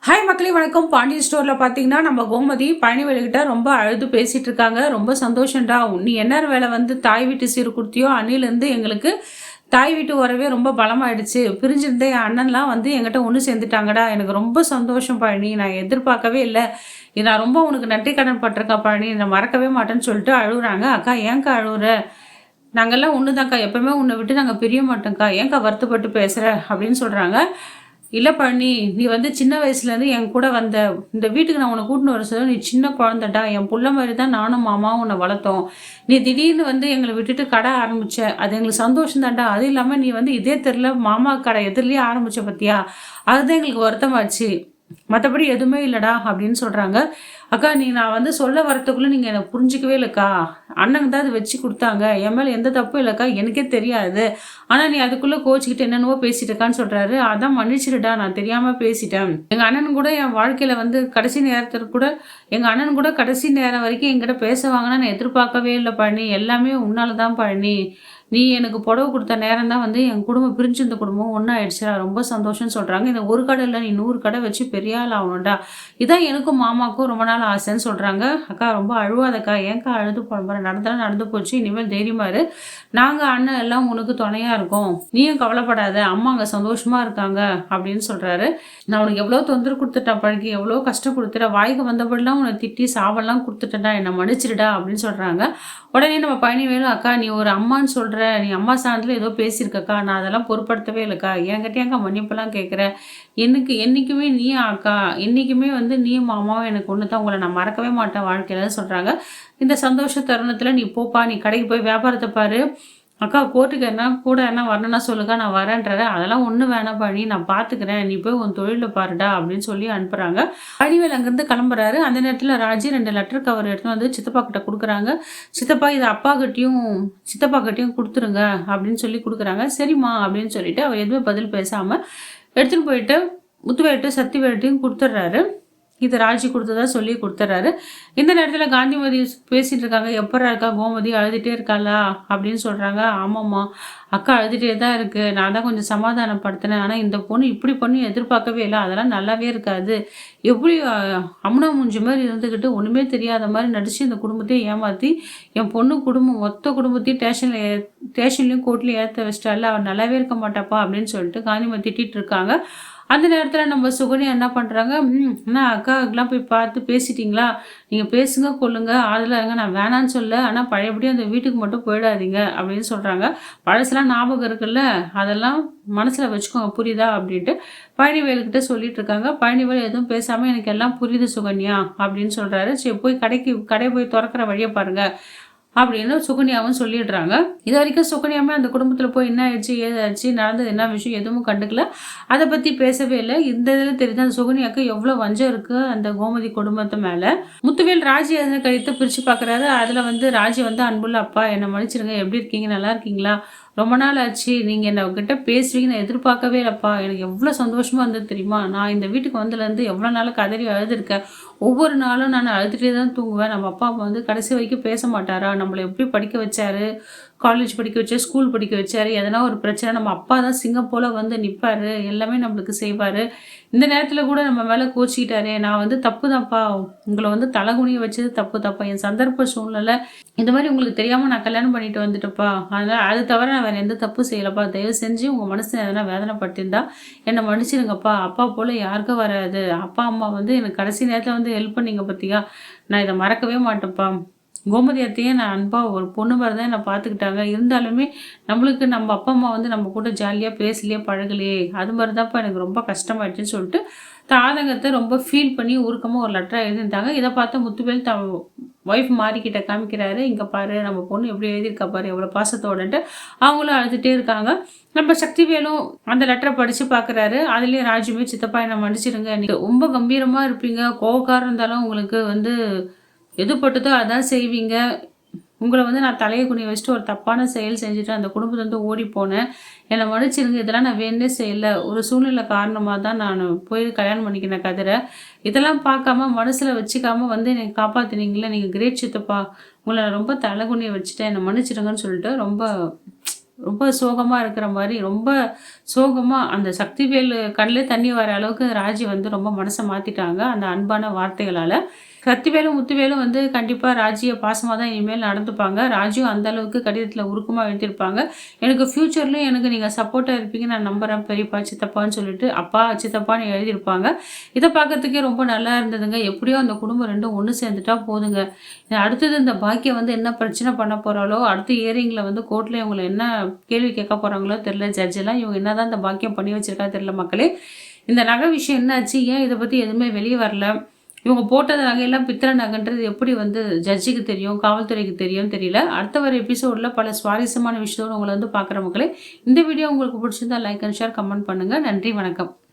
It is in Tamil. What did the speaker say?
ஹாய் மக்களே வணக்கம். பாண்டியன் ஸ்டோரில் பார்த்தீங்கன்னா நம்ம கோமதி பழனிவேலுக்கிட்ட ரொம்ப அழுது பேசிகிட்டு இருக்காங்க. ரொம்ப சந்தோஷம்டா, நீ என்ன வேலை வந்து தாய் வீட்டு சீர் கொடுத்தியோ அன்னிலேருந்து எங்களுக்கு தாய் வீட்டு உறவே ரொம்ப பலமாயிடுச்சு. பிரிஞ்சிருந்த என் அண்ணன்லாம் வந்து என்கிட்ட ஒன்று சேர்ந்துட்டாங்கடா. எனக்கு ரொம்ப சந்தோஷம் பழனி. நான் எதிர்பார்க்கவே இல்லை. நான் ரொம்ப உனக்கு நன்றி கடன் பட்டிருக்கா பழனி. நான் மறக்கவே மாட்டேன்னு சொல்லிட்டு அழுகுறாங்க. அக்கா ஏன்க்கா அழுகுற? நாங்கள்லாம் ஒன்று தான்க்கா, எப்பவுமே உன்னை விட்டு நாங்கள் பிரிய மாட்டோங்க்கா, ஏன்க்கா வருத்தப்பட்டு பேசுகிற அப்படின்னு சொல்கிறாங்க. இல்லை பழனி, நீ வந்து சின்ன வயசுலேருந்து என் கூட வந்த இந்த வீட்டுக்கு நான் உன்னை கூட்டின்னு வர சொல்ல, நீ சின்ன குழந்தைடா, என் புள்ள மாதிரி தான் நானும் மாமாவும் உன்னை வளர்த்தோம். நீ திடீர்னு வந்து எங்களை விட்டுட்டு கடை ஆரம்பிச்ச, அது எங்களுக்கு சந்தோஷம் தான்டா. அது இல்லாமல் நீ வந்து இதே தெருல மாமா கடை எதிரிலேயே ஆரம்பிச்ச பத்தியா, அதுதான் எங்களுக்கு வருத்தமாச்சு. மற்றபடி எதுவுமே இல்லைடா அப்படின்னு சொல்கிறாங்க. அக்கா, நான் வந்து சொல்ல வரத்துக்குள்ளே நீங்கள் என்னை புரிஞ்சிக்கவே இல்லைக்கா. அண்ணங்க தான் அதை வச்சு கொடுத்தாங்க. என் மேலே எந்த தப்பும் இல்லைக்கா, எனக்கே தெரியாது. ஆனால் நீ அதுக்குள்ளே கோச்சிக்கிட்டு என்னென்னவோ பேசிட்டுருக்கான்னு சொல்கிறாரு. அதான் மன்னிச்சிடுடா, நான் தெரியாமல் பேசிட்டேன். எங்கள் அண்ணன் கூட என் வாழ்க்கையில் வந்து கடைசி நேரத்தில் கூட எங்கள் அண்ணன் கூட கடைசி நேரம் வரைக்கும் என்கிட்ட பேசுவாங்கன்னா நான் எதிர்பார்க்கவே இல்லை பழனி. எல்லாமே உன்னால தான் பழனி. நீ எனக்கு புடவை கொடுத்த நேரம் தான் வந்து என் குடும்பம் பிரிஞ்சிருந்த குடும்பம் ஒன்றாயிடுச்சுடா. ரொம்ப சந்தோஷம்னு சொல்கிறாங்க. இந்த ஒரு கடை இல்லை, நீ 100 கடை வச்சு பெரிய ஆள் ஆகணும்டா. இதான் எனக்கும் மாமாவுக்கும் ரொம்ப நாள் ஆசைன்னு சொல்கிறாங்க. அக்கா ரொம்ப அழுவாதக்கா, ஏன்க்கா அழுது போகிற? நடந்தாலும் நடந்து போச்சு, இனிமேல் தைரியமாக இரு. நாங்கள் அண்ணன் எல்லாம் உனக்கு துணையாக இருக்கோம், நீயும் கவலைப்படாத, அம்மா அங்கே சந்தோஷமாக இருக்காங்க அப்படின்னு சொல்கிறாரு. நான் உனக்கு எவ்வளோ தொந்தரவு கொடுத்துட்டேன் பழகி, எவ்வளோ கஷ்டம் கொடுத்துட்டேன், வாய்க்கு வந்தபடிலாம் உன்னை திட்டி சாவெல்லாம் கொடுத்துட்டேன்டா, என்னை மன்னிச்சிடுடா அப்படின்னு சொல்கிறாங்க. உடனே நம்ம பழனிவேலும், அக்கா நீ ஒரு அம்மான்னு சொல்கிற, நீ அம்மா ஸ்தானத்தில் ஏதோ பேசியிருக்கக்கா, நான் அதெல்லாம் பொருட்படுத்தவே இல்லைக்கா, என்கிட்டயாக்கா மன்னிப்பெல்லாம் கேட்குறேன். என்றைக்குமே நீ அக்கா, என்றைக்குமே வந்து நீயும் மாமாவும் எனக்கு ஒன்று தான், உங்களை நான் மறக்கவே மாட்டேன் வாழ்க்கையிலன்னு சொல்கிறாங்க. இந்த சந்தோஷ தருணத்தில் நீ போப்பா, நீ கடைக்கு போய் வியாபாரத்தை பாரு. அக்கா கோர்ட்டுக்கு என்ன கூட என்ன வரணும்னா சொல்லுக்கா, நான் வரேன்றாரு. அதெல்லாம் ஒன்றும் வேணாம் பழனி, நான் பார்த்துக்கிறேன், நீ போய் உன் தொழிலில் பாருடா அப்படின்னு சொல்லி அனுப்புகிறாங்க. பழனிவேல் அங்கேருந்து கிளம்புறாரு. அந்த நேரத்தில் ராஜி 2 லெட்டர் கவர் எடுத்து வந்து சித்தப்பா கிட்ட கொடுக்குறாங்க. சித்தப்பா இதை சித்தப்பா கிட்டையும் கொடுத்துருங்க அப்படின்னு சொல்லி கொடுக்குறாங்க. சரிம்மா அப்படின்னு சொல்லிட்டு அவர் எதுவுமே பதில் பேசாமல் எடுத்துன்னு போயிட்டு முத்துவேட்டு சக்திவேட்டையும் கொடுத்துட்றாரு. இது ராஜி கொடுத்ததா சொல்லி கொடுத்துட்றாரு. இந்த நேரத்தில் காந்திமதி பேசிகிட்டு இருக்காங்க. எப்பரா இருக்கா கோமதி, அழுதுகிட்டே இருக்காளா அப்படின்னு சொல்கிறாங்க. ஆமாம்மா, அக்கா அழுதுகிட்டே தான் இருக்குது, நான் தான் கொஞ்சம் சமாதானப்படுத்தினேன். ஆனால் இந்த பொண்ணு இப்படி பண்ணி எதிர்பார்க்கவே இல்லை, அதெல்லாம் நல்லாவே இருக்காது. எப்படி அம்னா மூஞ்சி மாதிரி இருந்துக்கிட்டு ஒன்றுமே தெரியாத மாதிரி நடித்து இந்த குடும்பத்தையும் ஏமாற்றி என் பொண்ணு குடும்பம் மொத்த குடும்பத்தையும் ஸ்டேஷன்லேயும் கோர்ட்லேயும் ஏற்ற வச்சிட்டால, அவள் நல்லாவே இருக்க மாட்டாப்பா அப்படின்னு சொல்லிட்டு காந்திமதி திட்டிகிட்டு இருக்காங்க. அந்த நேரத்தில் நம்ம சுகன்யா என்ன பண்ணுறாங்க, என்ன அக்காக்கெலாம் போய் பார்த்து பேசிட்டிங்களா? நீங்கள் பேசுங்க கொள்ளுங்க, ஆறுதலாக இருங்க, நான் வேணான்னு சொல்ல, ஆனால் பழையபடியும் அந்த வீட்டுக்கு மட்டும் போயிடாதீங்க அப்படின்னு சொல்கிறாங்க. பழசெல்லாம் ஞாபகம் இருக்குல்ல, அதெல்லாம் மனசில் வச்சுக்கோங்க, புரியுதா அப்படின்ட்டு பழனிவேலுக்கிட்ட சொல்லிட்டு இருக்காங்க. பழனிவேல் எதுவும் பேசாமல் எனக்கு எல்லாம் புரியுது சுகன்யா அப்படின்னு சொல்கிறாரு. சரி போய் கடை போய் திறக்கிற வழியை பாருங்கள் அப்படின்னு சுகன்யாவும் சொல்லிடுறாங்க. இது வரைக்கும் சுகன்யாமே அந்த குடும்பத்தில் போய் என்ன ஆயிடுச்சு, ஏதாச்சு, நடந்தது என்ன விஷயம் எதுவும் கண்டுக்கல, அதை பற்றி பேசவே இல்லை. இந்த இதில் தெரியுது அந்த சுகன்யாவுக்கு எவ்வளோ வஞ்சம் இருக்குது அந்த கோமதி குடும்பத்து மேலே. முத்துவேல் ராஜி அதனை கழித்து பிரித்து பார்க்குறாரு. அதில் வந்து ராஜி வந்து, அன்புள்ள அப்பா என்னை மன்னிச்சிருங்க, எப்படி இருக்கீங்க, நல்லா இருக்கீங்களா, ரொம்ப நாள் ஆச்சு, நீங்கள் என்ன கிட்ட பேசுவீங்க நான் எதிர்பார்க்கவே இல்லைப்பா, எனக்கு எவ்வளோ சந்தோஷமாக இருந்தது தெரியுமா, நான் இந்த வீட்டுக்கு வந்ததுலேருந்து எவ்வளோ நாள் கதறி அழுதுருக்கேன், ஒவ்வொரு நாளும் நான் அழுதுகிட்டே தான் தூங்குவேன். நம்ம அப்பா அம்மா வந்து கடைசி வரைக்கும் பேச மாட்டாரா, நம்மளை எப்படி படிக்க வச்சாரு, காலேஜ் படிக்க வச்சார், ஸ்கூல் படிக்க வச்சார், எதனா ஒரு பிரச்சனை நம்ம அப்பா தான் சிங்கம் போல் வந்து நிற்பார், எல்லாமே நம்மளுக்கு செய்வார். இந்த நேரத்தில் கூட நம்ம மேலே கோச்சிக்கிட்டாரே, நான் வந்து தப்பு தான்ப்பா, உங்களை வந்து தலைகுனிய வச்சது தப்பா, என் சந்தர்ப்ப சூழ்நிலை இந்த மாதிரி உங்களுக்கு தெரியாமல் நான் கல்யாணம் பண்ணிட்டு வந்துட்டப்பா, அதனால் அது தவிர நான் வேறு எந்த தப்பு செய்யலப்பா, தயவு செஞ்சு உங்கள் மனசு எதனா வேதனைப்பட்டிருந்தா என்னை மன்னிச்சிடுங்கப்பா, அப்பா போல் யாருக்கும் வராது, அப்பா அம்மா வந்து எனக்கு கடைசி நேரத்தில் வந்து ஹெல்ப் பண்ணிங்க பார்த்தியா, நான் இதை மறக்கவே மாட்டேன்ப்பா, கோமதி அத்தையே நான் அன்பாக ஒரு பொண்ணு மாதிரி தான் என்னை பார்த்துக்கிட்டாங்க, இருந்தாலுமே நம்மளுக்கு நம்ம அப்பா அம்மா வந்து நம்ம கூட ஜாலியாக பேசலையே பழகலையே, அது மாதிரி தான்ப்பா எனக்கு ரொம்ப கஷ்டமாயிடுச்சுன்னு சொல்லிட்டு தாதகத்தை ரொம்ப ஃபீல் பண்ணி உருக்கமாக ஒரு லெட்டராக எழுதிட்டாங்க. இதை பார்த்து முத்துவேல் ஒய்ஃப் மாறிக்கிட்ட காமிக்கிறாரு. இங்கே பாரு நம்ம பொண்ணு எப்படி எழுதியிருக்கா பாரு, எவ்வளோ பாசத்தோடன்ட்டு அவங்களும் அழுதுகிட்டே இருக்காங்க. நம்ம சக்திவேலும் அந்த லெட்டரை படித்து பார்க்குறாரு. அதுலேயும் ராஜுமே, சித்தப்பா என்னை மன்னிச்சிடுங்க, நீங்கள் ரொம்ப கம்பீரமாக இருப்பீங்க, கோவக்காரம் இருந்தாலும் உங்களுக்கு வந்து எது பட்டுதோ அதான் செய்வீங்க, உங்களை வந்து நான் தலையை குனிய வச்சுட்டு ஒரு தப்பான செயல் செஞ்சுட்டு அந்த குடும்பத்தை வந்து ஓடி போனேன், என்னை மன்னிச்சிருங்க, இதெல்லாம் நான் வேணே செய்யலை, ஒரு சூழ்நிலை காரணமாக தான் நான் போய் கல்யாணம் பண்ணிக்கினேன் கதிரை, இதெல்லாம் பார்க்காம மனசில் வச்சுக்காம வந்து என்னை காப்பாற்றினீங்களே, நீங்கள் கிரேட் சித்தப்பா, உங்களை நான் ரொம்ப தலை குனிய வச்சுட்டேன், என்னை மன்னிச்சிடுங்கன்னு சொல்லிட்டு ரொம்ப ரொம்ப சோகமா இருக்கிற மாரி, ரொம்ப சோகமா அந்த சக்திவேல் கண்லே தண்ணி வர அளவுக்கு ராஜி வந்து ரொம்ப மனச மாத்திட்டாங்க, அந்த அன்பான வார்த்தைகளால. சக்திவேலும், முத்துவேலும் வந்து கண்டிப்பா ராஜிய பாசமா தான் இனிமேல் நடந்துப்பாங்க. ராஜியும் அந்த அளவுக்கு கடிதத்தில உருக்கமா எழுதியிருப்பாங்க. எனக்கு ஃப்யூச்சர்லயும் எனக்கு நீங்க சப்போர்ட்டா இருப்பீங்கன்னு நான் நம்புறேன் பெரியப்பா, சித்தப்பான்னு சொல்லிட்டு, அப்பா, சித்தப்பான்னு எழுதியிருப்பாங்க. இத பார்க்கறதுக்கே ரொம்ப நல்லா இருந்ததுங்க. எப்படியோ அந்த குடும்பம் 2ம் ஒண்ணு சேர்ந்துட்டா போதுங்க. அடுத்தது இந்த பாக்கியம் வந்து என்ன பிரச்சனை பண்ண போறாளோ, அடுத்த ஹியரிங்ல வந்து கோர்ட்ல இவங்கள என்ன கேள்வி கேட்க போறாங்களோ தெரியல. ஜட்ஜ் எல்லாம் இவங்க என்னதான் இந்த பாக்கியம் பண்ணி வச்சிருக்கா தெரியல மக்களே. இந்த நகை விஷயம் என்னாச்சு? ஏன் இத பத்தி எதுவுமே வெளிய வரல? இவங்க போட்ட நகையெல்லாம் பித்தள நகைன்றது எப்படி வந்து ஜட்ஜுக்கு தெரியும், காவல்துறைக்கு தெரியும்னு தெரியல. அடுத்த வர எபிசோட்ல பல சுவாரஸ்யமான விஷயத்தோட உங்கள வந்து பார்க்குறேன் மக்களே. இந்த வீடியோ உங்களுக்கு பிடிச்சிருந்தா லைக் அண்ட் ஷேர், கமெண்ட் பண்ணுங்க. நன்றி, வணக்கம்.